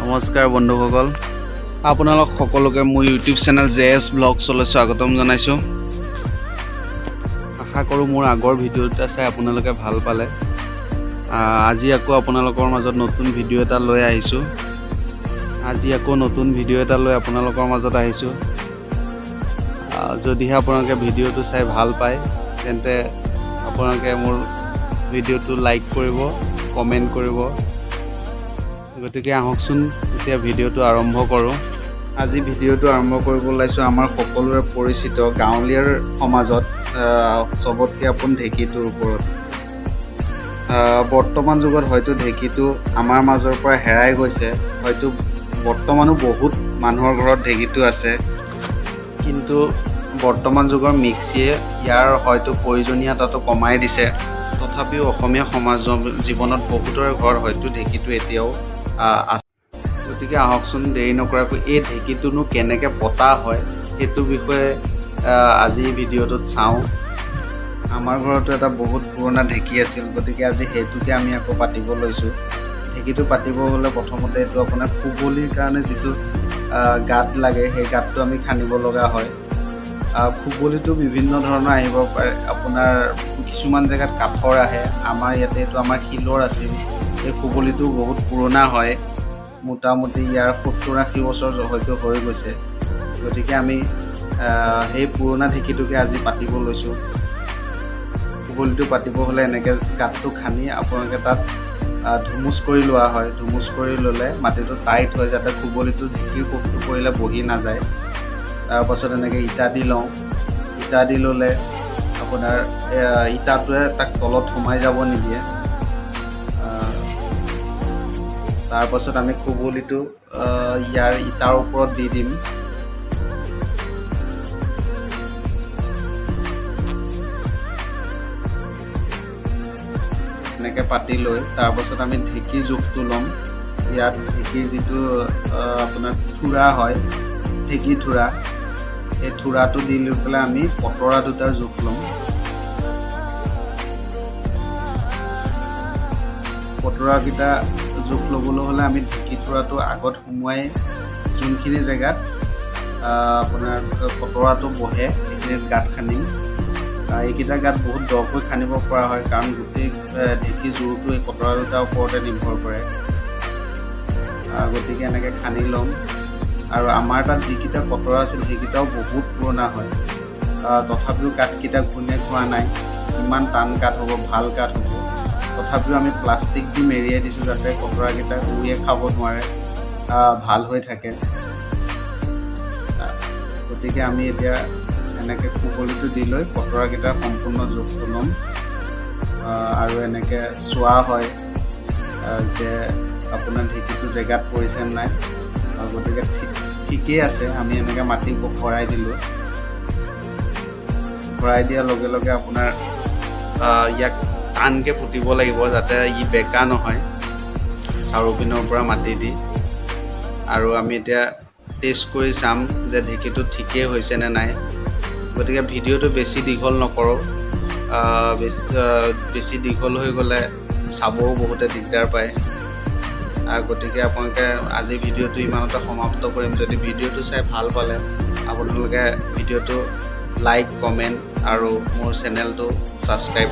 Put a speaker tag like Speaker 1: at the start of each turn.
Speaker 1: নমস্কাৰ বন্ধুসকল, আপোনালোক সকলোকে মোৰ ইউটিউব চেনেল জেএছ ব্লগছলৈ স্বাগতম জনাইছোঁ। আশা কৰোঁ মোৰ আগৰ ভিডিঅ'টা চাই আপোনালোকে ভাল পালে। আজি আকৌ আপোনালোকৰ মাজত নতুন ভিডিঅ' এটা লৈ আহিছোঁ। যদিহে আপোনালোকে ভিডিঅ'টো চাই ভাল পায় তেন্তে আপোনালোকে মোৰ ভিডিঅ'টো লাইক কৰিব, কমেণ্ট কৰিব। গতিকে আহকচোন এতিয়া ভিডিঅ'টো আৰম্ভ কৰোঁ। আজি ভিডিঅ'টো আৰম্ভ কৰিব ওলাইছোঁ আমাৰ সকলোৰে পৰিচিত গাঁৱলীয়াৰ সমাজত চবতকৈ আপোন ঢেঁকীটোৰ ওপৰত। বৰ্তমান যুগত হয়তো ঢেঁকীটো আমাৰ মাজৰ পৰা হেৰাই গৈছে। হয়তো বৰ্তমানো বহুত মানুহৰ ঘৰত ঢেঁকীটো আছে, কিন্তু বৰ্তমান যুগৰ মিক্সিয়ে ইয়াৰ হয়তো প্ৰয়োজনীয়তাটো কমাই দিছে। তথাপিও অসমীয়া সমাজ জীৱনত বহুতৰে ঘৰত হয়তো ঢেঁকীটো এতিয়াও আছে। গতিকে আহকচোন দেৰি নকৰাকৈ এই ঢেঁকীটোনো কেনেকৈ পতা হয় সেইটো বিষয়ে আজি ভিডিঅ'টোত চাওঁ। আমাৰ ঘৰতো এটা বহুত পুৰণা ঢেঁকী আছিল, গতিকে আজি সেইটোকে আমি আকৌ পাতিব লৈছোঁ। ঢেঁকীটো পাতিব হ'লে প্ৰথমতে এইটো আপোনাৰ খুবলিৰ কাৰণে যিটো গাঁত লাগে সেই গাঁতটো আমি খান্দিব লগা হয়। খুবলিটো বিভিন্ন ধৰণৰ আহিব পাৰে। আপোনাৰ কিছুমান জেগাত কাঠৰ আহে, আমাৰ ইয়াতে এইটো আমাৰ শিলৰ আছিল। এই খুবলিটো বহুত পুৰণা হয়, মোটামুটি ইয়াৰ 70-80 বছৰ হয়তো হৈ গৈছে। গতিকে আমি সেই পুৰণা ঢেঁকীটোকে আজি পাতিব লৈছোঁ। খুবলিটো পাতিব হ'লে এনেকৈ গাঁতটো খান্দি আপোনালোকে তাত ধুমুচ কৰি লোৱা হয়। ধুমুচ কৰি ল'লে মাটিটো টাইট হয়, যাতে খুবলিটো ঢেঁকীৰ কোবটো পৰিলে বহি নাযায়। তাৰপাছত এনেকৈ ইটা দি লওঁ। ইটা দি ল'লে আপোনাৰ ইটাটোৱে তাক তলত সোমাই যাব নিদিয়ে। তাৰপাছত আমি খুবলিটো ইয়াৰ ইটাৰ ওপৰত দি দিম। এনেকৈ পাতি লৈ তাৰপাছত আমি ঢেঁকীৰ জোখটো ল'ম। ইয়াত ঢেঁকীৰ যিটো আপোনাৰ থোৰা হয়, ঢেঁকী থোৰা, এই থোৰাটো দি লৈ পেলাই আমি পতৰা দুটাৰ জোখ ল'ম। পতৰাকেইটা জোখ ল'বলৈ হ'লে আমি ঢেঁকী থোৰাটো আগত সোমোৱাই যোনখিনি জেগাত আপোনাৰ পতৰাটো বহে সেইখিনিত গাঁত খান্দিম। এইকেইটা গাঁত বহুত দকৈ খান্দিব পৰা হয়, কাৰণ গোটেই ঢেঁকী জোৰটো এই পতৰা দুটাৰ ওপৰতে নিৰ্ভৰ কৰে। গতিকে এনেকৈ খান্দি ল'ম। আৰু আমাৰ তাত যিকেইটা পতৰা আছিল সেইকেইটাও বহুত পুৰণা হয়। তথাপিও কাঠকেইটা ঘূণে খোৱা নাই। ইমান টান কাঠ হ'ব, ভাল কাঠ হ'ব। তথাপিও আমি প্লাষ্টিক দি মেৰিয়াই দিছোঁ যাতে পতৰাকেইটা উৰিয়ে খাব নোৱাৰে, ভাল হৈ থাকে। গতিকে আমি এতিয়া এনেকৈ খুবলিটো দি লৈ পতৰাকেইটাৰ সম্পূৰ্ণ জোখটো ল'ম। আৰু এনেকৈ চোৱা হয় যে আপোনাৰ ঢেঁকীটো জেগাত পৰিছে নাই। গতিকে ঠিকেই আছে। আমি এনেকৈ মাটি ভৰাই দিলোঁ। ভৰাই দিয়াৰ লগে লগে আপোনাৰ ইয়াক টানকৈ পুতিব লাগিব যাতে ই বেকা নহয়, চাৰিওপিনৰ পৰা মাটি দি। আৰু আমি এতিয়া টেষ্ট কৰি চাম যে ঢেঁকীটো ঠিকেই হৈছে নে নাই। গতিকে ভিডিঅ'টো বেছি দীঘল নকৰোঁ। বেছি দীঘল হৈ গ'লে চাবও বহুতে দিগদাৰ পায়। গতিকে আপোনালোকে আজি ভিডিঅ'টো ইমানতে সমাপ্ত কৰিম। যদি ভিডিঅ'টো চাই ভাল পালে আপোনালোকে ভিডিঅ'টো লাইক, কমেণ্ট আৰু মোৰ চেনেলটো ছাবস্ক্ৰাইব